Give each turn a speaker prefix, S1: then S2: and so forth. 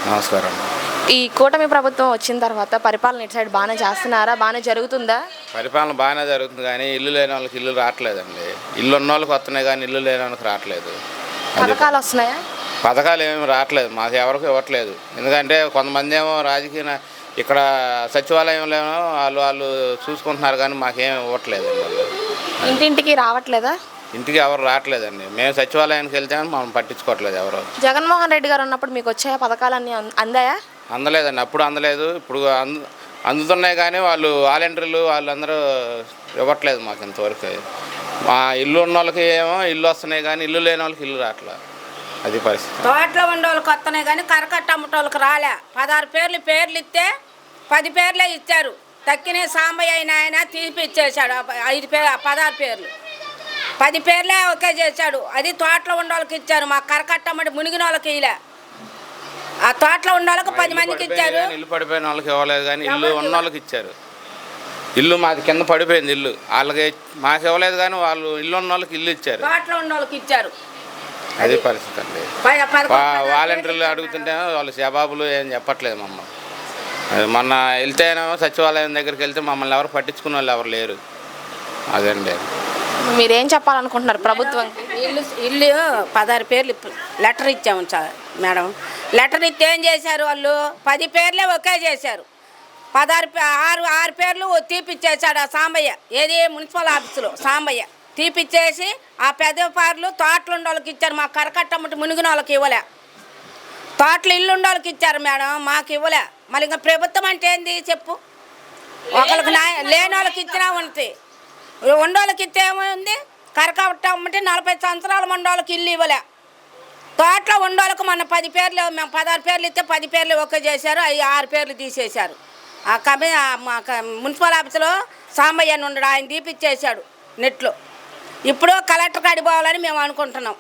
S1: నమస్కారం.
S2: ఈ కూటమి ప్రభుత్వం వచ్చిన తర్వాత పరిపాలన ఇటు సైడ్ బాగానే చేస్తున్నారా? బాగానే జరుగుతుందా?
S1: పరిపాలన బాగానే జరుగుతుంది కానీ ఇల్లు లేని వాళ్ళకి ఇల్లు రావట్లేదండి. ఇల్లు ఉన్న వాళ్ళకి వస్తున్నాయి కానీ ఇల్లు లేని వాళ్ళకి రావట్లేదు.
S2: పథకాలు వస్తున్నాయా?
S1: పథకాలు ఏమి రావట్లేదు, మాకు ఎవరికి ఇవ్వట్లేదు. ఎందుకంటే కొంతమంది ఏమో ఇక్కడ సచివాలయంలో వాళ్ళు చూసుకుంటున్నారు కానీ మాకేం ఇవ్వట్లేదండి. వాళ్ళు
S2: ఇంటింటికి రావట్లేదా?
S1: ఇంటికి ఎవరు రావట్లేదండి. మేము సచివాలయానికి వెళ్తామని మనం పట్టించుకోవట్లేదు ఎవరు.
S2: జగన్మోహన్ రెడ్డి గారు ఉన్నప్పుడు మీకు వచ్చాయా పథకాలన్నీ? అందాయా?
S1: అందలేదండి, అప్పుడు అందలేదు, ఇప్పుడు అందుతున్నాయి కానీ వాళ్ళు వాలంటీర్లు వాళ్ళందరూ ఇవ్వట్లేదు మాకు ఇంతవరకు. మా ఇల్లు ఉన్న వాళ్ళకి ఏమో ఇల్లు వస్తున్నాయి కానీ ఇల్లు లేని వాళ్ళకి ఇల్లు రావట్లేదు. అది పరిస్థితి.
S3: తోటలో ఉండే వాళ్ళకి వస్తున్నాయి కానీ కరకట్ట అమ్మటోళ్ళకి రాలే. 16 పేర్లు ఇస్తే 10 పేర్లే ఇచ్చారు. తక్కిన సాంబయ్య ఆయన తీపి ఇచ్చేసాడు 16 పేర్లు. 10 పేర్లే ఒకే చేశాడు. అది తోటలో ఉండే వాళ్ళకి ఇచ్చారు. మా కరకట్ట అమ్మటి మునిగిన వాళ్ళకి ఇలే. ఆ తోటలో ఉన్న వాళ్ళకి 10 మందికి ఇచ్చారు.
S1: ఇల్లు పడిపోయిన వాళ్ళకి ఇవ్వలేదు కానీ ఇల్లు ఉన్న వాళ్ళకి ఇచ్చారు. ఇల్లు మాది కింద పడిపోయింది ఇల్లు, వాళ్ళకి మాకు ఇవ్వలేదు కానీ వాళ్ళు ఇల్లు ఉన్న వాళ్ళకి ఇల్లు ఇచ్చారు.
S3: తోటలో ఉన్న వాళ్ళకి ఇచ్చారు.
S1: అది పరిస్థితి అండి. వాలంటీర్లు అడుగుతుంటే వాళ్ళు జవాబులు ఏం చెప్పట్లేదు మమ్మల్ని. మొన్న వెళ్తేనేమో సచివాలయం దగ్గరికి వెళ్తే మమ్మల్ని ఎవరు పట్టించుకున్న వాళ్ళు ఎవరు లేరు. అదండి.
S2: మీరేం చెప్పాలనుకుంటున్నారు ప్రభుత్వానికి?
S3: ఇల్లు 16 పేర్లు లెటర్ ఇచ్చాము మేడం. లెటర్ ఇస్తే ఏం చేశారు వాళ్ళు? 10 పేర్లే ఒకే చేశారు. 6 పేర్లు తీపిచ్చేసాడు ఆ సాంబయ్య. ఏది మున్సిపల్ ఆఫీసులో సాంబయ్య తీపిచ్చేసి ఆ పెద్ద పేర్లు తోటలు ఉండే వాళ్ళకి ఇచ్చారు. మా కరకట్టమ్మటి మునిగిన వాళ్ళకి ఇవ్వలే. తోటలు ఇల్లు ఉండే వాళ్ళకి ఇచ్చారు మేడం, మాకు ఇవ్వలే. మళ్ళీ ఇంకా ప్రభుత్వం అంటే ఏంది చెప్పు? ఒకరికి లేని వాళ్ళకి ఇచ్చినా ఉంటుంది, ఉండోళ్ళకి ఇస్తే ఏమైంది? కరకట్టమ్మటి 40 సంవత్సరాల మండోళ్ళకి ఇల్లు ఇవ్వలే. తోటలో ఉండోళ్ళకి మన 10 పేర్లు, మేము 16 పేర్లు ఇస్తే 10 పేర్లు ఒకే చేశారు. అవి 6 పేర్లు తీసేశారు. మున్సిపల్ ఆఫీసులో సాంబయ్య ఉండడు, ఆయన తీపిచ్చేసాడు నెట్లో. ఇప్పుడు కలెక్టర్ కాడికి పోవాలని మేము అనుకుంటున్నాం.